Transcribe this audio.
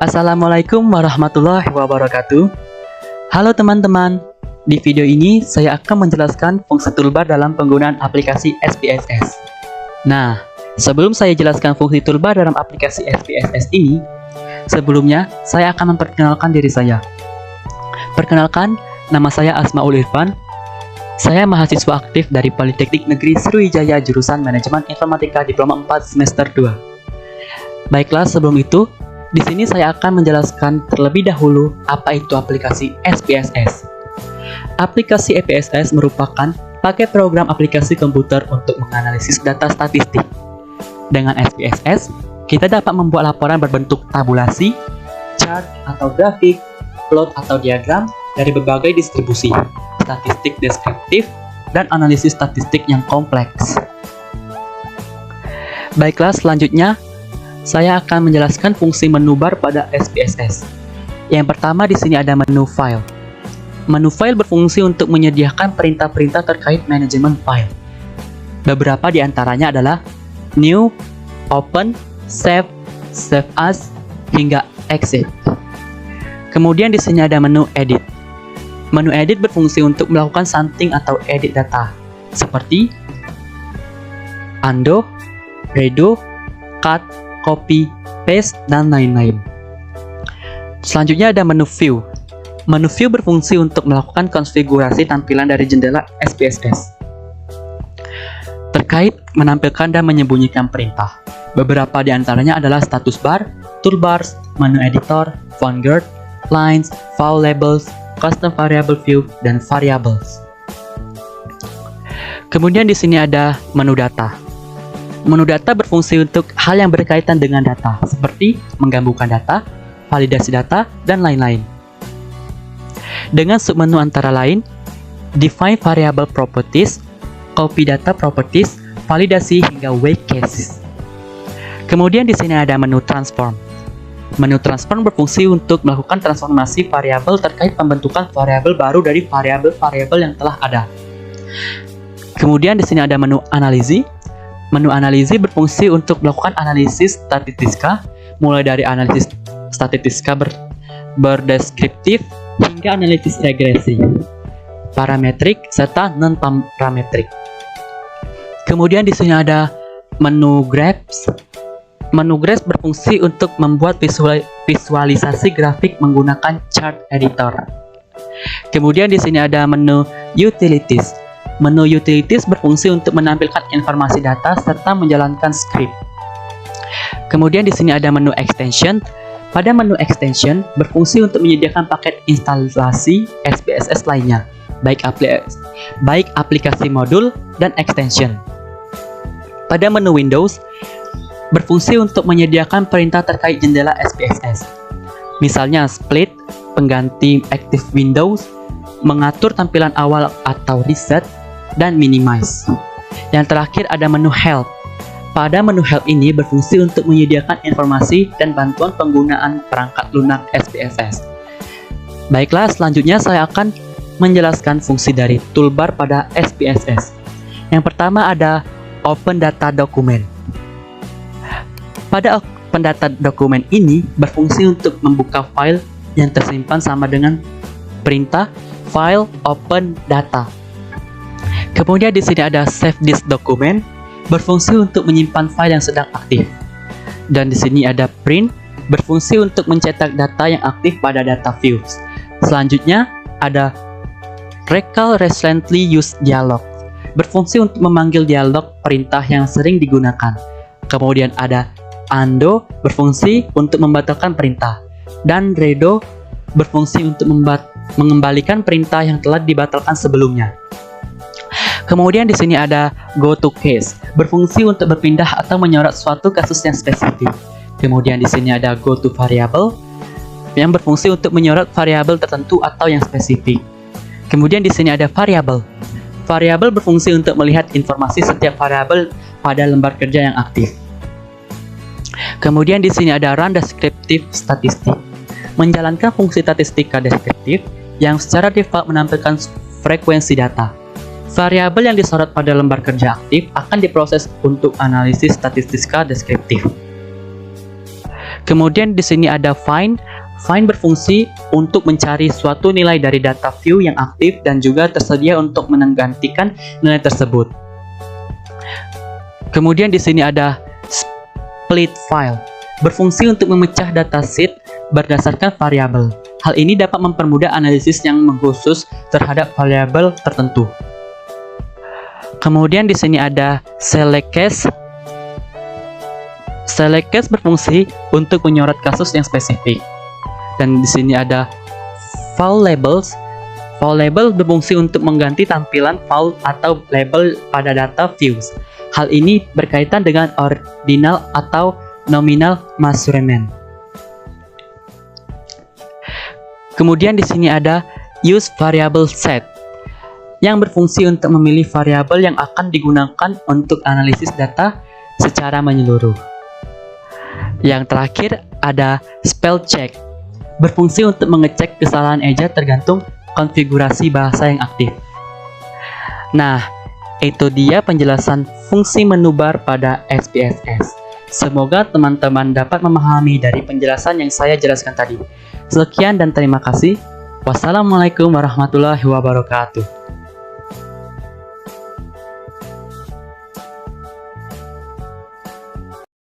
Assalamualaikum warahmatullahi wabarakatuh. Halo teman-teman, di video ini saya akan menjelaskan fungsi toolbar dalam penggunaan aplikasi SPSS. Nah, sebelum saya jelaskan fungsi toolbar dalam aplikasi SPSS ini, sebelumnya saya akan memperkenalkan diri saya. Perkenalkan, nama saya Asmaul Irfan. Saya mahasiswa aktif dari Politeknik Negeri Sriwijaya jurusan Manajemen Informatika Diploma 4 semester 2. Baiklah, sebelum itu, di sini saya akan menjelaskan terlebih dahulu apa itu aplikasi SPSS. Aplikasi SPSS merupakan paket program aplikasi komputer untuk menganalisis data statistik. Dengan SPSS, kita dapat membuat laporan berbentuk tabulasi, chart atau grafik, plot atau diagram dari berbagai distribusi, statistik deskriptif, dan analisis statistik yang kompleks. Baiklah, selanjutnya saya akan menjelaskan fungsi menu bar pada SPSS. Yang pertama di sini ada menu file. Menu file berfungsi untuk menyediakan perintah-perintah terkait manajemen file. Beberapa di antaranya adalah new, open, save, save as, hingga exit. Kemudian di sini ada menu edit. Menu edit berfungsi untuk melakukan something atau edit data, seperti undo, redo, cut, copy, paste, dan lain-lain. Selanjutnya ada menu view. Menu view berfungsi untuk melakukan konfigurasi tampilan dari jendela SPSS terkait menampilkan dan menyembunyikan perintah. Beberapa di antaranya adalah status bar, toolbars, menu editor, font guard, lines, file labels, custom variable view, dan variables. Kemudian di sini ada menu data. Menu data berfungsi untuk hal yang berkaitan dengan data, seperti menggabungkan data, validasi data, dan lain-lain. Dengan submenu antara lain, define variable properties, copy data properties, validasi, hingga wait cases. Kemudian di sini ada menu transform. Menu transform berfungsi untuk melakukan transformasi variabel terkait pembentukan variabel baru dari variabel-variabel yang telah ada. Kemudian di sini ada menu analisis. Menu analisis berfungsi untuk melakukan analisis statistika, mulai dari analisis statistika berdeskriptif hingga analisis regresi, parametrik, serta non-parametrik. Kemudian di sini ada menu graphs. Menu graphs berfungsi untuk membuat visualisasi grafik menggunakan chart editor. Kemudian di sini ada menu utilities. Menu utilities berfungsi untuk menampilkan informasi data serta menjalankan script. Kemudian di sini ada menu extension. Pada menu extension berfungsi untuk menyediakan paket instalasi SPSS lainnya, baik aplikasi modul dan extension. Pada menu Windows berfungsi untuk menyediakan perintah terkait jendela SPSS. Misalnya split, pengganti active Windows, mengatur tampilan awal atau reset, dan minimize. Yang terakhir ada menu help. Pada menu help ini berfungsi untuk menyediakan informasi dan bantuan penggunaan perangkat lunak SPSS. Baiklah, selanjutnya saya akan menjelaskan fungsi dari toolbar pada SPSS. Yang pertama ada open data document. Pada open data document ini berfungsi untuk membuka file yang tersimpan sama dengan perintah file open data. Kemudian di sini ada save this document, berfungsi untuk menyimpan file yang sedang aktif. Dan di sini ada print, berfungsi untuk mencetak data yang aktif pada data views. Selanjutnya ada recall recently used dialog, berfungsi untuk memanggil dialog perintah yang sering digunakan. Kemudian ada undo, berfungsi untuk membatalkan perintah. Dan redo, berfungsi untuk mengembalikan perintah yang telah dibatalkan sebelumnya. Kemudian di sini ada go to case, berfungsi untuk berpindah atau menyorot suatu kasus yang spesifik. Kemudian di sini ada go to variable, yang berfungsi untuk menyorot variabel tertentu atau yang spesifik. Kemudian di sini ada variable. Variabel berfungsi untuk melihat informasi setiap variabel pada lembar kerja yang aktif. Kemudian di sini ada run descriptive statistik, menjalankan fungsi statistika deskriptif yang secara default menampilkan frekuensi data. Variabel yang disorot pada lembar kerja aktif akan diproses untuk analisis statistika deskriptif. Kemudian di sini ada find. Find berfungsi untuk mencari suatu nilai dari data view yang aktif dan juga tersedia untuk menggantikan nilai tersebut. Kemudian di sini ada split file. Berfungsi untuk memecah dataset berdasarkan variabel. Hal ini dapat mempermudah analisis yang mengkhusus terhadap variabel tertentu. Kemudian di sini ada select case. Select case berfungsi untuk menyorot kasus yang spesifik. Dan di sini ada file labels. File label berfungsi untuk mengganti tampilan file atau label pada data views. Hal ini berkaitan dengan ordinal atau nominal measurement. Kemudian di sini ada use variable set yang berfungsi untuk memilih variabel yang akan digunakan untuk analisis data secara menyeluruh. Yang terakhir ada spell check. Berfungsi untuk mengecek kesalahan eja tergantung konfigurasi bahasa yang aktif. Nah, itu dia penjelasan fungsi menu bar pada SPSS. Semoga teman-teman dapat memahami dari penjelasan yang saya jelaskan tadi. Sekian dan terima kasih. Wassalamualaikum warahmatullahi wabarakatuh.